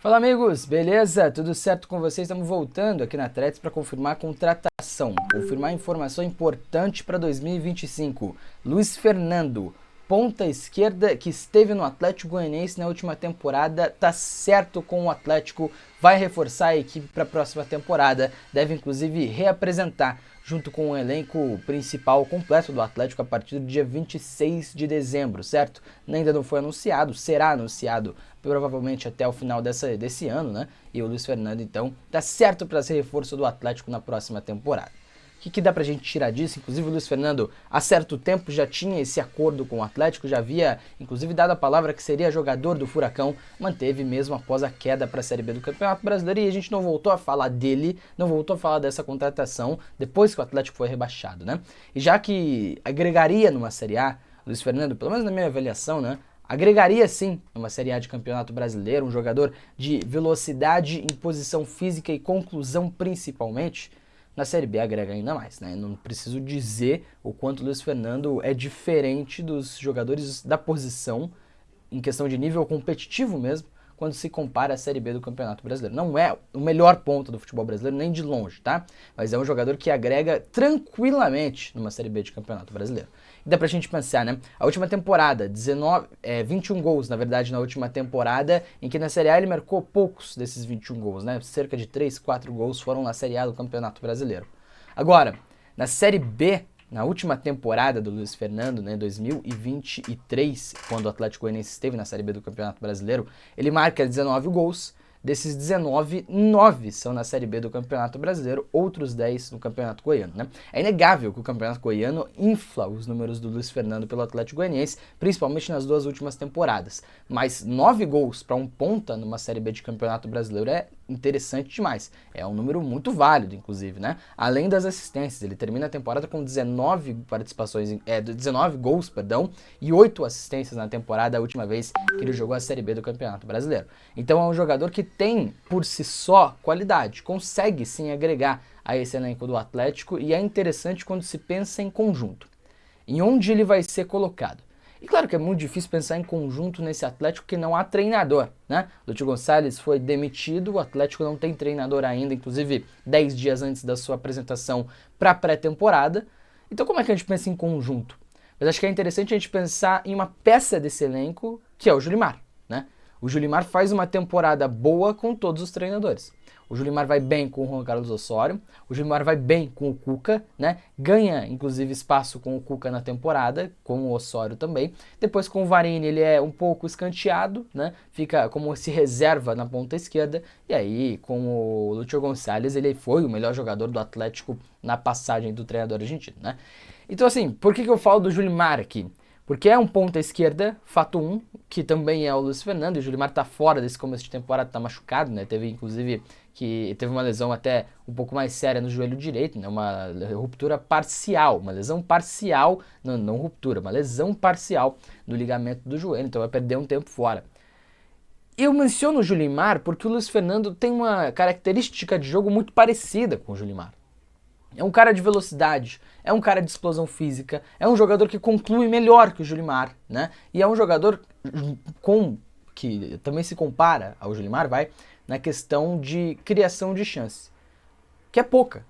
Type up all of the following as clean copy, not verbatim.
Fala amigos, beleza? Tudo certo com vocês? Estamos voltando aqui na Threads para confirmar a contratação, confirmar informação importante para 2025. Luiz Fernando, ponta esquerda que esteve no Atlético Goianiense na última temporada, tá certo com o Atlético, vai reforçar a equipe para a próxima temporada, deve inclusive reapresentar junto com o elenco principal completo do Atlético a partir do dia 26 de dezembro, certo? Ainda não foi anunciado, será anunciado provavelmente até o final desse ano, né? E o Luiz Fernando, então, tá certo para ser reforço do Atlético na próxima temporada. O que dá pra gente tirar disso? Inclusive o Luiz Fernando, há certo tempo, já tinha esse acordo com o Atlético, já havia, inclusive, dado a palavra que seria jogador do Furacão, manteve mesmo após a queda para a Série B do Campeonato Brasileiro, e a gente não voltou a falar dele, não voltou a falar dessa contratação depois que o Atlético foi rebaixado, né? E já que agregaria numa Série A, Luiz Fernando, pelo menos na minha avaliação, né? Agregaria sim numa Série A de Campeonato Brasileiro, um jogador de velocidade, imposição física e conclusão principalmente. Na Série B agrega ainda mais, né? Não preciso dizer o quanto o Luiz Fernando é diferente dos jogadores da posição, em questão de nível competitivo mesmo, quando se compara à Série B do Campeonato Brasileiro. Não é o melhor ponto do futebol brasileiro, nem de longe, tá? Mas é um jogador que agrega tranquilamente numa Série B de Campeonato Brasileiro. E dá pra gente pensar, né? A última temporada, 21 gols, na verdade, na última temporada, em que na Série A ele marcou poucos desses 21 gols, né? Cerca de 3, 4 gols foram na Série A do Campeonato Brasileiro. Agora, na Série B, na última temporada do Luiz Fernando, né, 2023, quando o Atlético Goianiense esteve na Série B do Campeonato Brasileiro, ele marca 19 gols. Desses 19, 9 são na Série B do Campeonato Brasileiro, outros 10 no Campeonato Goiano, né? É inegável que o Campeonato Goiano infla os números do Luiz Fernando pelo Atlético Goianiense, principalmente nas duas últimas temporadas. Mas 9 gols para um ponta numa Série B de Campeonato Brasileiro é interessante demais. É um número muito válido, inclusive, né? Além das assistências, ele termina a temporada com 19 gols, e 8 assistências na temporada, a última vez que ele jogou a Série B do Campeonato Brasileiro. Então é um jogador que tem, por si só, qualidade, consegue sim agregar a esse elenco do Atlético, e é interessante quando se pensa em conjunto, em onde ele vai ser colocado. E claro que é muito difícil pensar em conjunto nesse Atlético que não há treinador, né? Lúcio Gonçalves foi demitido, o Atlético não tem treinador ainda, inclusive 10 dias antes da sua apresentação para a pré-temporada. Então como é que a gente pensa em conjunto? Mas acho que é interessante a gente pensar em uma peça desse elenco, que é o Julimar, né? O Julimar faz uma temporada boa com todos os treinadores. O Julimar vai bem com o Juan Carlos Osório, o Julimar vai bem com o Cuca, né? Ganha, inclusive, espaço com o Cuca na temporada, com o Osório também. Depois com o Varini ele é um pouco escanteado, né? Fica como se reserva na ponta esquerda. E aí com o Lúcio Gonçalves ele foi o melhor jogador do Atlético na passagem do treinador argentino, né? Então assim, por que eu falo do Julimar aqui? Porque é um ponta esquerda, fato 1, que também é o Luiz Fernando, e o Julimar tá fora desse começo de temporada, tá machucado, né? Teve inclusive que teve uma lesão até um pouco mais séria no joelho direito, né? Uma ruptura parcial, uma lesão parcial, não ruptura, uma lesão parcial no ligamento do joelho, então vai perder um tempo fora. Eu menciono o Julimar porque o Luiz Fernando tem uma característica de jogo muito parecida com o Julimar. É um cara de velocidade, é um cara de explosão física, é um jogador que conclui melhor que o Julimar, né? E é um jogador que também se compara ao Julimar, na questão de criação de chance, que é pouca.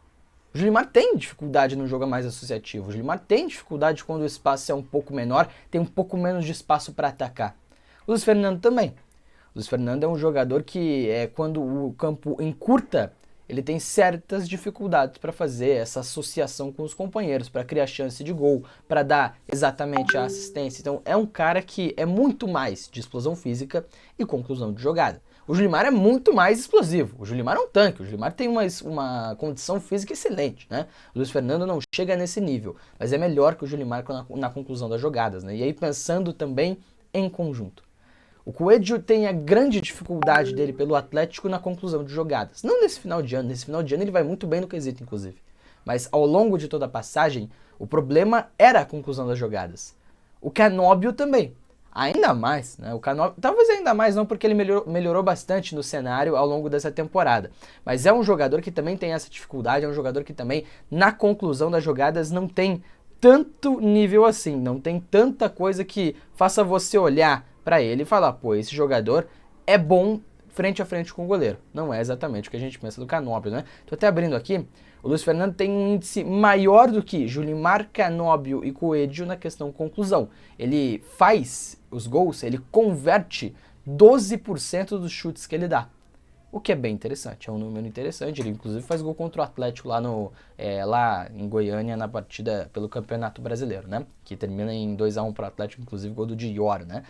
O Julimar tem dificuldade no jogo mais associativo, o Julimar tem dificuldade quando o espaço é um pouco menor, tem um pouco menos de espaço para atacar. O Luiz Fernando também. O Luiz Fernando é um jogador que, quando o campo encurta, ele tem certas dificuldades para fazer essa associação com os companheiros, para criar chance de gol, para dar exatamente a assistência. Então é um cara que é muito mais de explosão física e conclusão de jogada. O Julimar é muito mais explosivo. O Julimar é um tanque. O Julimar tem uma condição física excelente, né? O Luiz Fernando não chega nesse nível, mas é melhor que o Julimar na conclusão das jogadas, né? E aí pensando também em conjunto. O Coelho tem a grande dificuldade dele pelo Atlético na conclusão de jogadas. Não nesse final de ano ele vai muito bem no quesito, inclusive. Mas ao longo de toda a passagem, o problema era a conclusão das jogadas. O Canóbio também. Ainda mais, né? O Canóbio, talvez ainda mais não, porque ele melhorou bastante no cenário ao longo dessa temporada. Mas é um jogador que também tem essa dificuldade, é um jogador que também, na conclusão das jogadas, não tem tanto nível assim, não tem tanta coisa que faça você olhar para ele e falar, pô, esse jogador é bom frente a frente com o goleiro. Não é exatamente o que a gente pensa do Canóbio, né? Tô até abrindo aqui, o Luiz Fernando tem um índice maior do que Julimar, Canóbio e Coelho na questão conclusão. Ele faz os gols, ele converte 12% dos chutes que ele dá. O que é bem interessante, é um número interessante. Ele inclusive faz gol contra o Atlético lá em Goiânia na partida pelo Campeonato Brasileiro, né? Que termina em 2-1 para o Atlético, inclusive gol do Dior, né?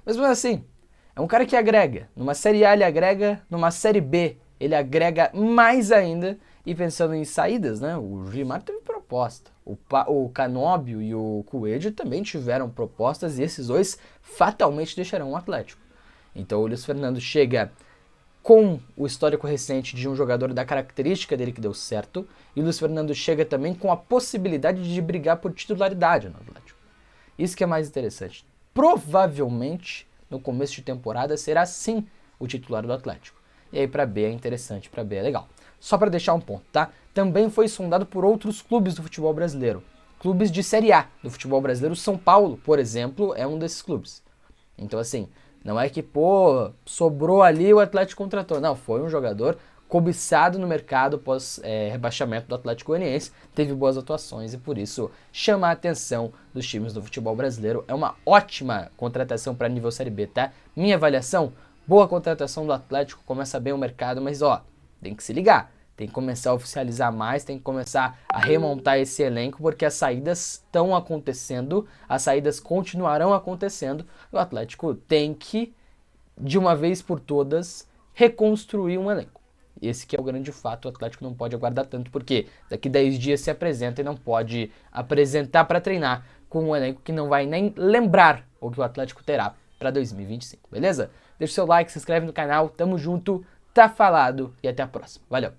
Mas assim, é um cara que agrega. Numa Série A ele agrega, numa Série B ele agrega mais ainda. E pensando em saídas, né? O Gilmar teve proposta. O Canóbio e o Coelho também tiveram propostas e esses dois fatalmente deixarão o Atlético. Então o Luiz Fernando chega com o histórico recente de um jogador da característica dele que deu certo, e o Luiz Fernando chega também com a possibilidade de brigar por titularidade no Atlético. Isso que é mais interessante. Provavelmente, no começo de temporada, será sim o titular do Atlético. E aí para B é interessante, para B é legal. Só para deixar um ponto, tá? Também foi sondado por outros clubes do futebol brasileiro. Clubes de Série A do futebol brasileiro. São Paulo, por exemplo, é um desses clubes. Então assim, não é que, sobrou ali o Atlético contratou. Não, foi um jogador cobiçado no mercado pós rebaixamento do Atlético Goianiense, teve boas atuações e por isso chama a atenção dos times do futebol brasileiro. É uma ótima contratação para nível Série B, tá? Minha avaliação, boa contratação do Atlético, começa bem o mercado, mas tem que se ligar. Tem que começar a oficializar mais, tem que começar a remontar esse elenco, porque as saídas estão acontecendo, as saídas continuarão acontecendo. O Atlético tem que, de uma vez por todas, reconstruir um elenco. Esse que é o grande fato, o Atlético não pode aguardar tanto, porque daqui 10 dias se apresenta e não pode apresentar para treinar com um elenco que não vai nem lembrar o que o Atlético terá para 2025, beleza? Deixa o seu like, se inscreve no canal, tamo junto, tá falado e até a próxima. Valeu!